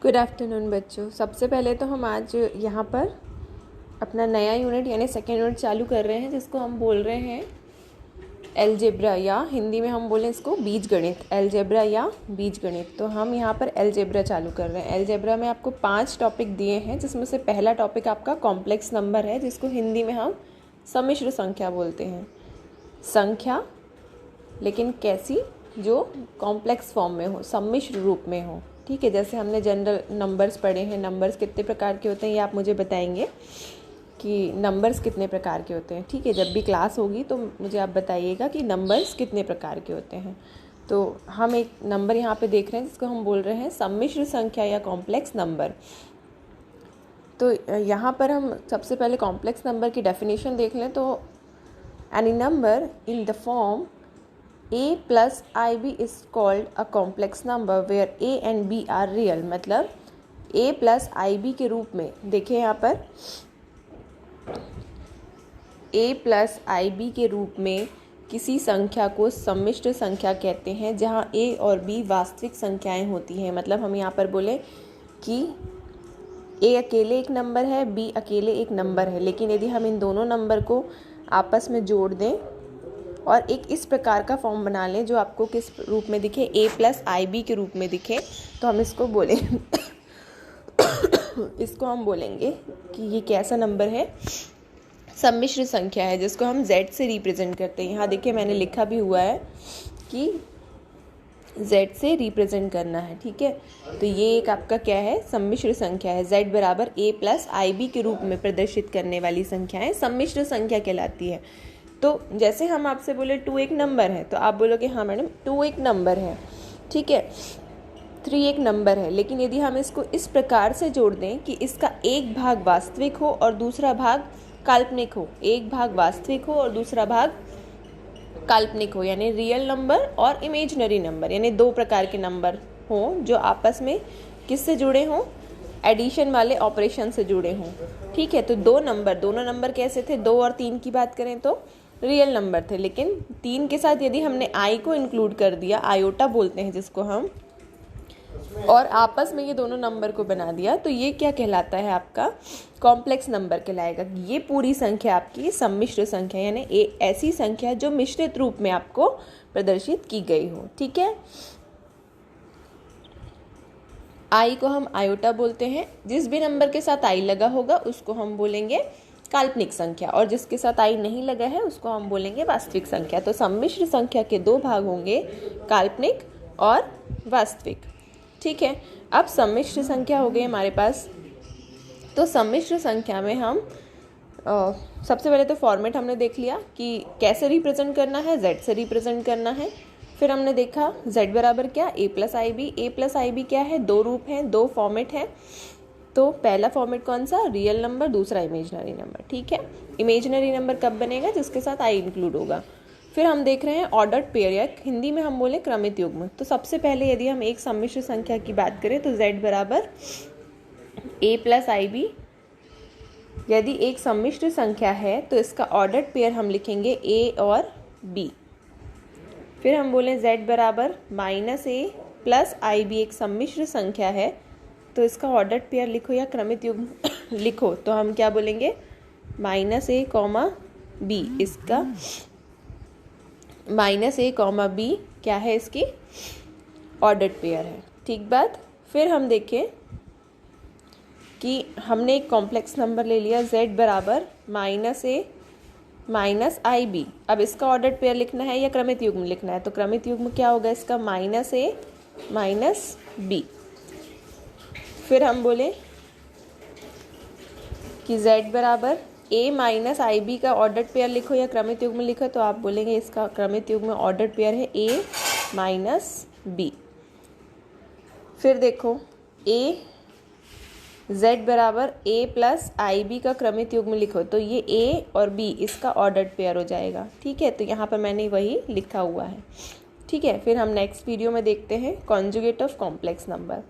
Good afternoon बच्चों। सबसे पहले तो हम आज यहाँ पर अपना नया यूनिट यानी सेकेंड यूनिट चालू कर रहे हैं, जिसको हम बोल रहे हैं एलजेब्रा, या हिंदी में हम बोलें इसको बीजगणित। एलजेब्रा या बीजगणित। तो हम यहाँ पर एलजेब्रा चालू कर रहे हैं। एलजेब्रा में आपको 5 टॉपिक दिए हैं, जिसमें से पहला टॉपिक आपका कॉम्प्लेक्स नंबर है, जिसको हिंदी में हम सम्मिश्र संख्या बोलते हैं। संख्या लेकिन कैसी, जो कॉम्प्लेक्स फॉर्म में हो, सम्मिश्र रूप में हो। ठीक है, जैसे हमने जनरल नंबर्स पढ़े हैं, नंबर्स कितने प्रकार के होते हैं ये आप मुझे बताएंगे कि नंबर्स कितने प्रकार के होते हैं। ठीक है, जब भी क्लास होगी तो मुझे आप बताइएगा कि नंबर्स कितने प्रकार के होते हैं। तो हम एक नंबर यहाँ पे देख रहे हैं जिसको हम बोल रहे हैं सम्मिश्र संख्या या कॉम्प्लेक्स नंबर। तो यहाँ पर हम सबसे पहले कॉम्प्लेक्स नंबर की डेफिनेशन देख लें तो any number in the form a plus ib is called a complex number where a and b are real। मतलब a plus ib के रूप में, देखिए यहाँ पर a plus ib के रूप में किसी संख्या को सम्मिश्र संख्या कहते हैं, जहाँ a और b वास्तविक संख्याएं होती हैं। मतलब हम यहाँ पर बोले कि a अकेले एक नंबर है, b अकेले एक नंबर है, लेकिन यदि हम इन दोनों नंबर को आपस में जोड़ दें और एक इस प्रकार का फॉर्म बना लें जो आपको किस रूप में दिखे, a प्लस आई बी के रूप में दिखे, तो हम इसको बोलेंगे इसको हम बोलेंगे कि ये कैसा नंबर है, सम्मिश्र संख्या है, जिसको हम z से रिप्रेजेंट करते हैं। यहाँ देखिए मैंने लिखा भी हुआ है कि z से रिप्रेजेंट करना है। ठीक है, तो ये एक आपका क्या है, सम्मिश्र संख्या है। z बराबर a प्लस आई बी के रूप में प्रदर्शित करने वाली संख्याएं सम्मिश्र संख्या कहलाती है। तो जैसे हम आपसे बोले 2 एक नंबर है, तो आप बोलोगे हाँ मैडम 2 एक नंबर है। ठीक है, 3 एक नंबर है, लेकिन यदि हम इसको इस प्रकार से जोड़ दें कि इसका एक भाग वास्तविक हो और दूसरा भाग काल्पनिक हो, एक भाग वास्तविक हो और दूसरा भाग काल्पनिक हो, यानी रियल नंबर और इमेजिनरी नंबर, यानी 2 प्रकार के नंबर हों जो आपस में किससे जुड़े हों, एडिशन वाले ऑपरेशन से जुड़े हों। ठीक है, तो दोनों नंबर कैसे थे, 2 और 3 की बात करें तो रियल नंबर थे, लेकिन 3 के साथ यदि हमने आई को इंक्लूड कर दिया, आयोटा बोलते हैं जिसको हम, और आपस में ये दोनों नंबर को बना दिया, तो ये क्या कहलाता है, आपका कॉम्प्लेक्स नंबर कहलाएगा। ये पूरी संख्या आपकी सम्मिश्र संख्या, यानी ऐसी संख्या जो मिश्रित रूप में आपको प्रदर्शित की गई हो। ठीक है, आई को हम आयोटा बोलते हैं। जिस भी नंबर के साथ आई लगा होगा उसको हम बोलेंगे काल्पनिक संख्या, और जिसके साथ आई नहीं लगा है उसको हम बोलेंगे वास्तविक संख्या। तो सम्मिश्र संख्या के 2 भाग होंगे, काल्पनिक और वास्तविक। ठीक है, अब सम्मिश्र संख्या हो गई हमारे पास। तो सम्मिश्र संख्या में हम सबसे पहले तो फॉर्मेट हमने देख लिया कि कैसे रिप्रेजेंट करना है, z से रिप्रेजेंट करना है। फिर हमने देखा z बराबर क्या, a plus i b. a plus i b क्या है, 2 रूप हैं, 2 फॉर्मेट हैं। तो पहला फॉर्मेट कौन सा, रियल नंबर, दूसरा इमेजिनरी नंबर। ठीक है, इमेजिनरी नंबर कब बनेगा, जिसके साथ आई इंक्लूड होगा। फिर हम देख रहे हैं ऑर्डर्ड पेयर, या हिंदी में हम बोले क्रमित युग्म। तो सबसे पहले यदि हम एक सम्मिश्र संख्या की बात करें तो z बराबर a प्लस आई बी। यदि एक सम्मिश्र संख्या है तो इसका ऑर्डर्ड पेयर हम लिखेंगे a और b। फिर हम बोले z बराबर minus a plus i b एक सम्मिश्र संख्या है, तो इसका ऑर्डर्ड पेयर लिखो या क्रमित युग्म लिखो, तो हम क्या बोलेंगे, माइनस a कॉमा b। इसका माइनस a कॉमा b क्या है, इसकी ऑर्डर्ड पेयर है। ठीक बात। फिर हम देखें कि हमने एक कॉम्प्लेक्स नंबर ले लिया, z बराबर minus a minus i b. अब इसका ऑर्डर्ड पेयर लिखना है या क्रमित युग्म लिखना है, तो क्रमित युग्म क्या होगा इसका, माइनस a माइनस b। फिर हम बोले कि z बराबर a माइनस आई बी का ऑर्डर्ड पेयर लिखो या क्रमित युग्म लिखो, तो आप बोलेंगे इसका क्रमित युग्म ऑर्डर्ड पेयर है a माइनस b। फिर देखो z बराबर a प्लस आई बी का क्रमित युग्म लिखो, तो ये a और b इसका ऑर्डर्ड पेयर हो जाएगा। ठीक है, तो यहाँ पर मैंने वही लिखा हुआ है। ठीक है, फिर हम नेक्स्ट वीडियो में देखते हैं कॉन्जुगेट ऑफ कॉम्प्लेक्स नंबर।